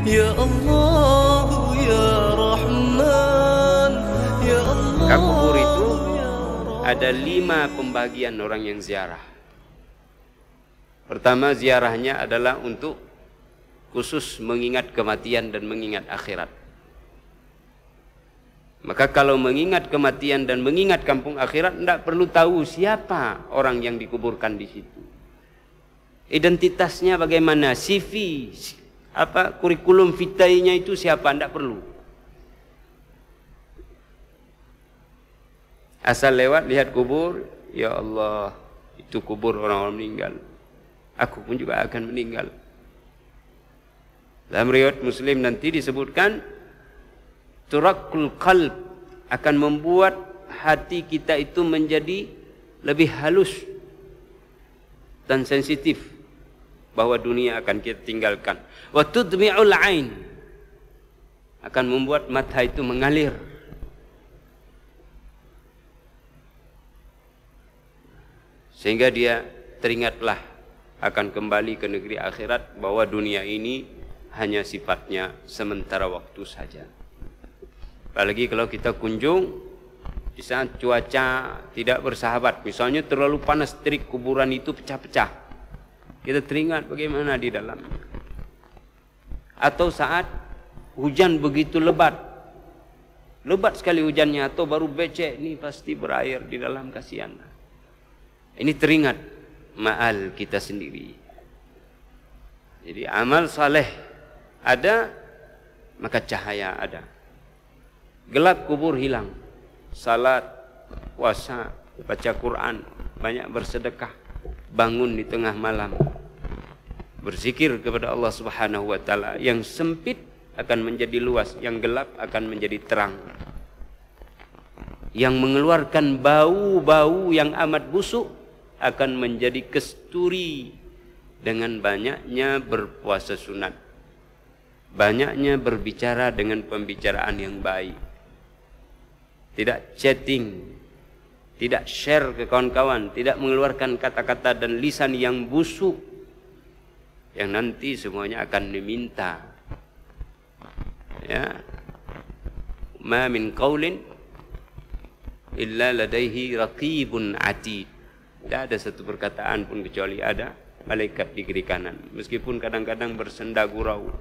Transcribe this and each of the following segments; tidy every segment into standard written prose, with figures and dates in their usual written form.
Ya Allah, Ya Rahman, Ya Allah. Kubur itu ada 5 pembagian orang yang ziarah. Pertama, ziarahnya adalah untuk khusus mengingat kematian dan mengingat akhirat. Maka kalau mengingat kematian dan mengingat kampung akhirat, tidak perlu tahu siapa orang yang dikuburkan di situ. Identitasnya bagaimana, CV, kurikulum vitae-nya itu siapa, tidak perlu. Asal lewat lihat kubur, ya Allah, itu kubur orang-orang meninggal. Aku pun juga akan meninggal. Dalam riwayat Muslim nanti disebutkan, turakul qalb, akan membuat hati kita itu menjadi lebih halus dan sensitif bahwa dunia akan kita tinggalkan. Wa tudmi'ul ain, akan membuat mata itu mengalir. Sehingga dia teringatlah akan kembali ke negeri akhirat, bahwa dunia ini hanya sifatnya sementara waktu saja. Apalagi kalau kita kunjung di saat cuaca tidak bersahabat, misalnya terlalu panas terik, kuburan itu pecah-pecah, kita teringat bagaimana di dalam. Atau saat hujan begitu lebat sekali hujannya, atau baru becek, ini pasti berair di dalam, kasihan. Ini teringat ma'al kita sendiri. Jadi amal saleh ada, maka cahaya ada. Gelap kubur hilang. Salat, puasa, baca Quran, banyak bersedekah, bangun di tengah malam, berzikir kepada Allah Subhanahu wa taala. Yang sempit akan menjadi luas, yang gelap akan menjadi terang. Yang mengeluarkan bau-bau yang amat busuk akan menjadi kesturi dengan banyaknya berpuasa sunat, banyaknya berbicara dengan pembicaraan yang baik, tidak chatting, tidak share ke kawan-kawan, tidak mengeluarkan kata-kata dan lisan yang busuk, yang nanti semuanya akan diminta. Ya, ma min qaulin illa ladaihi raqibun atid. Tidak ada satu perkataan pun kecuali ada malaikat di kiri kanan. Meskipun kadang-kadang bersenda gurau,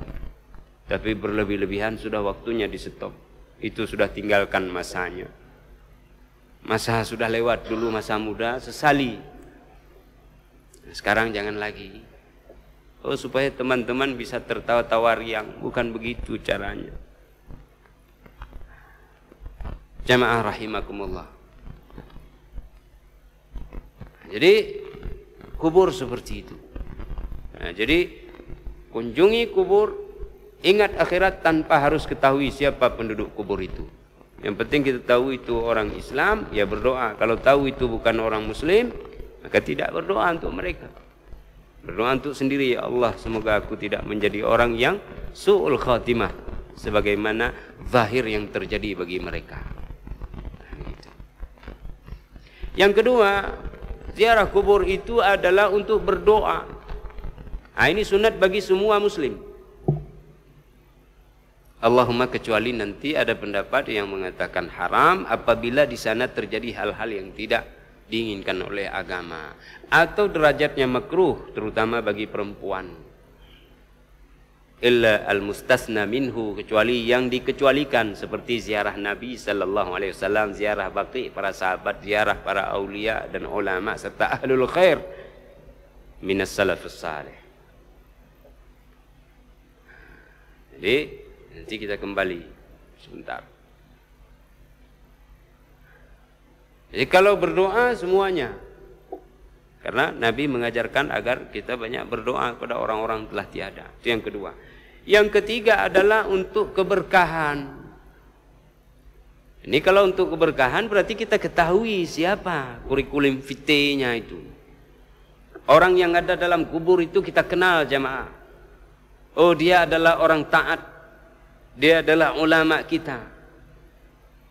tapi berlebih-lebihan sudah waktunya di stop. Itu sudah tinggalkan masanya. Masa sudah lewat dulu, masa muda, sesali. Sekarang jangan lagi. Oh, supaya teman-teman bisa tertawa-tawa riang. Bukan begitu caranya. Jamaah rahimakumullah. Jadi kubur seperti itu. Nah, jadi kunjungi kubur, ingat akhirat tanpa harus ketahui siapa penduduk kubur itu. Yang penting kita tahu itu orang Islam, ya berdoa. Kalau tahu itu bukan orang Muslim, maka tidak berdoa untuk mereka. Berdoa untuk sendiri, ya Allah, semoga aku tidak menjadi orang yang su'ul khatimah, sebagaimana zahir yang terjadi bagi mereka. Yang kedua, ziarah kubur itu adalah untuk berdoa. Nah, ini sunat bagi semua muslim. Allahumma, kecuali nanti ada pendapat yang mengatakan haram apabila di sana terjadi hal-hal yang tidak diinginkan oleh agama, atau derajatnya makruh, terutama bagi perempuan. Illa al-mustasna minhu, kecuali yang dikecualikan, seperti ziarah Nabi sallallahu alaihi wasallam, ziarah baqi para sahabat, ziarah para aulia dan ulama serta ahlul khair minas salafus salih. Jadi nanti kita kembali sebentar. Jadi kalau berdoa semuanya, karena Nabi mengajarkan agar kita banyak berdoa kepada orang-orang telah tiada. Itu yang kedua. Yang ketiga adalah untuk keberkahan. Ini kalau untuk keberkahan berarti kita ketahui siapa kurikulum vitae-nya itu. Orang yang ada dalam kubur itu kita kenal, jamaah. Oh, dia adalah orang taat. Dia adalah ulama kita.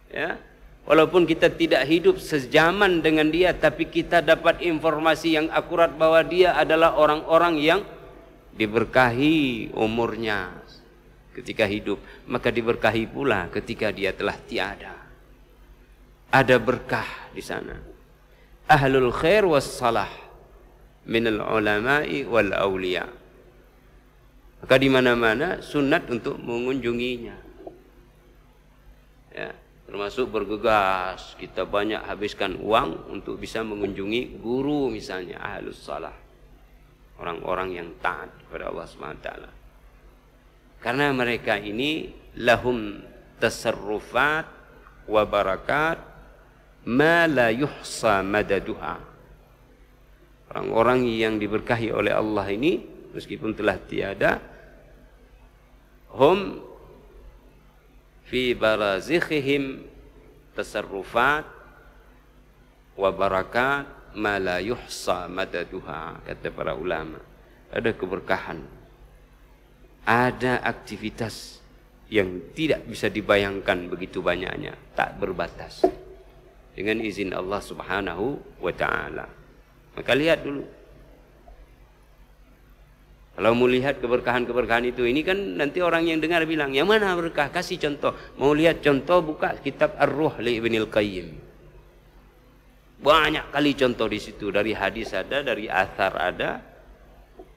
Ya. Walaupun kita tidak hidup sejaman dengan dia, tapi kita dapat informasi yang akurat bahwa dia adalah orang-orang yang diberkahi umurnya, ketika hidup, maka diberkahi pula ketika dia telah tiada. Ada berkah di sana. Ahlul khair was salah minal ulama'i wal awliya. Maka di mana-mana sunat untuk mengunjunginya. Ya, termasuk bergegas kita banyak habiskan uang untuk bisa mengunjungi guru misalnya ahlus salah. Orang-orang yang taat kepada Allah SWT. Karena mereka ini lahum tasarrufat wa barakat ma la yuhsa madaduha. Orang-orang yang diberkahi oleh Allah ini meskipun telah tiada, hum fi barazikhihim tasarrufat wa barakat ma la yuhsa madaduha, kata para ulama. Ada keberkahan, ada aktivitas yang tidak bisa dibayangkan begitu banyaknya, tak berbatas, dengan izin Allah Subhanahu wa ta'ala. Maka lihat dulu. Kalau mau lihat keberkahan-keberkahan itu, ini kan nanti orang yang dengar bilang, yang mana berkah? Kasih contoh. Mau lihat contoh, buka kitab Ar-Ruh li Ibnil Qayyim. Banyak kali contoh di situ. Dari hadis ada, dari athar ada,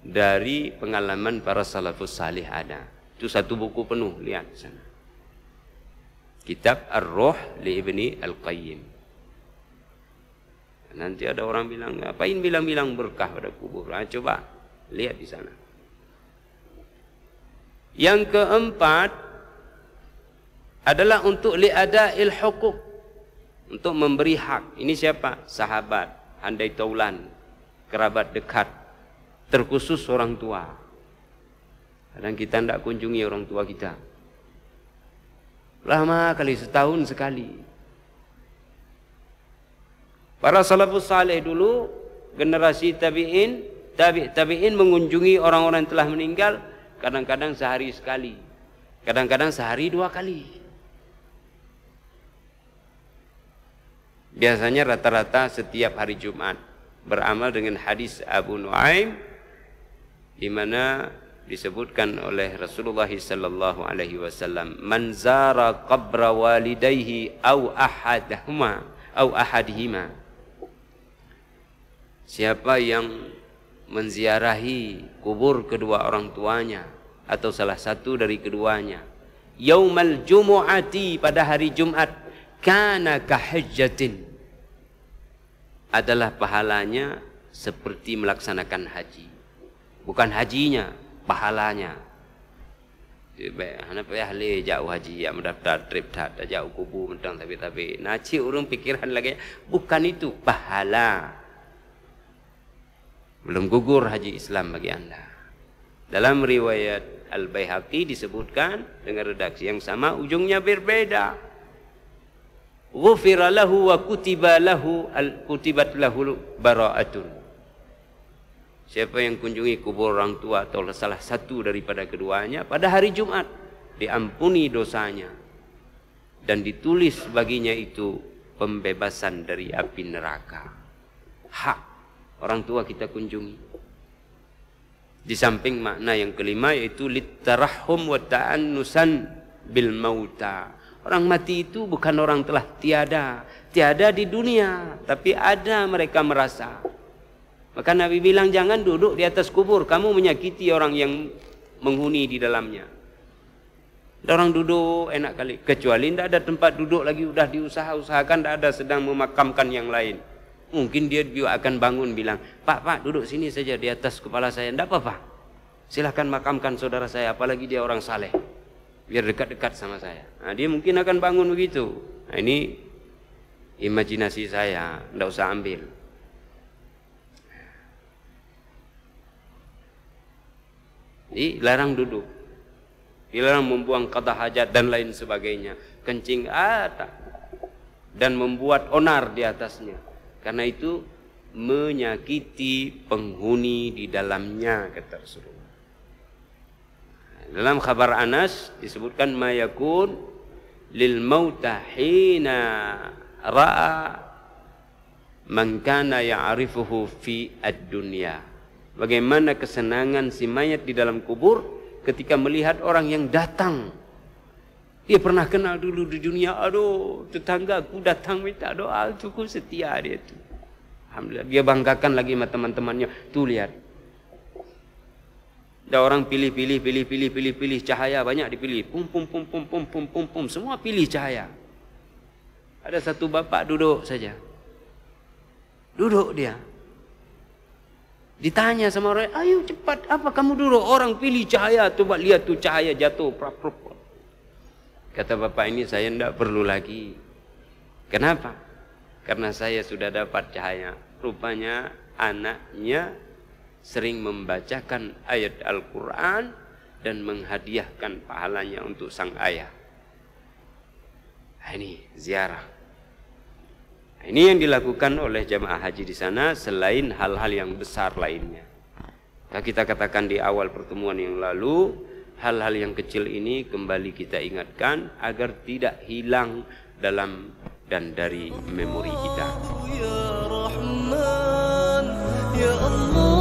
dari pengalaman para salafus salih ada. Itu satu buku penuh, lihat sana. Kitab Ar-Ruh li Ibni Al-Qayyim. Nanti ada orang bilang, ngapain bilang-bilang berkah pada kubur? Nah, coba lihat di sana. Yang keempat adalah untuk li'ada'il huquq, untuk memberi hak. Ini siapa? Sahabat, handai taulan, kerabat dekat, terkhusus orang tua. Kadang kita tidak kunjungi orang tua kita. Lama kali, setahun sekali. Para salafus saleh dulu, generasi tabi'in, tabi'in mengunjungi orang-orang yang telah meninggal, kadang-kadang sehari sekali, kadang-kadang sehari 2 kali. Biasanya rata-rata setiap hari Jumat, beramal dengan hadis Abu Nuaim, di mana disebutkan oleh Rasulullah sallallahu alaihi wasallam, man zara qabra walidayhi au ahadihima. Siapa yang menziarahi kubur kedua orang tuanya atau salah satu dari keduanya, yaumal jumu'ati, pada hari Jumat, kana kahajjatin, adalah pahalanya seperti melaksanakan haji. Bukan hajinya, pahalanya. Anak ahli jauh haji, ya mendaftar trip tak jauh kubur mentang tapi naci urung pikiran lagi, bukan itu pahala. Belum gugur haji Islam bagi anda. Dalam riwayat Al-Baihaqi disebutkan dengan redaksi yang sama, ujungnya berbeda. Ghufira lahu wa kutibat lahu bara'atun. Siapa yang kunjungi kubur orang tua atau salah satu daripada keduanya pada hari Jumat, diampuni dosanya dan ditulis baginya itu pembebasan dari api neraka. Hak orang tua kita kunjungi. Di samping makna yang kelima, yaitu litarahhum wa ta'annusan bil mauta. Orang mati itu bukan orang telah tiada di dunia, tapi ada mereka merasa. Maka Nabi bilang, jangan duduk di atas kubur, kamu menyakiti orang yang menghuni di dalamnya. Ada orang duduk enak kali, kecuali tidak ada tempat duduk lagi, sudah diusahakan, tidak ada, sedang memakamkan yang lain. Mungkin dia akan bangun bilang, Pak, duduk sini saja di atas kepala saya. Tidak apa-apa, silahkan makamkan saudara saya, apalagi dia orang saleh, biar dekat-dekat sama saya. Nah, dia mungkin akan bangun begitu. Nah, ini imajinasi saya, tidak usah ambil. Dilarang duduk, dilarang membuang qada hajat dan lain sebagainya, kencing dan membuat onar di atasnya. Karena itu menyakiti penghuni di dalamnya, kata Rasulullah. Dalam khabar Anas disebutkan, ma yakun lil mauta hina ra'a man kana ya'rifuhu fi ad-dunya. Bagaimana kesenangan si mayat di dalam kubur ketika melihat orang yang datang. Dia pernah kenal dulu di dunia, aduh tetanggaku datang minta doa, cukup setia dia tu. Alhamdulillah, dia banggakan lagi sama teman-temannya. Tuh lihat, ada orang pilih cahaya banyak dipilih, pum, semua pilih cahaya. Ada satu bapak duduk saja, duduk dia. Ditanya sama orang, ayo cepat, apa kamu duduk? Orang pilih cahaya, coba lihat tuh cahaya jatuh, prap. Kata bapak ini, saya tidak perlu lagi. Kenapa? Karena saya sudah dapat cahaya. Rupanya anaknya sering membacakan ayat Al-Quran dan menghadiahkan pahalanya untuk sang ayah. Nah, ini ziarah. Nah, ini yang dilakukan oleh jamaah haji di sana selain hal-hal yang besar lainnya. Kita katakan di awal pertemuan yang lalu, hal-hal yang kecil ini kembali kita ingatkan agar tidak hilang dalam dan dari memori kita. Ya Rahman, Ya Allah.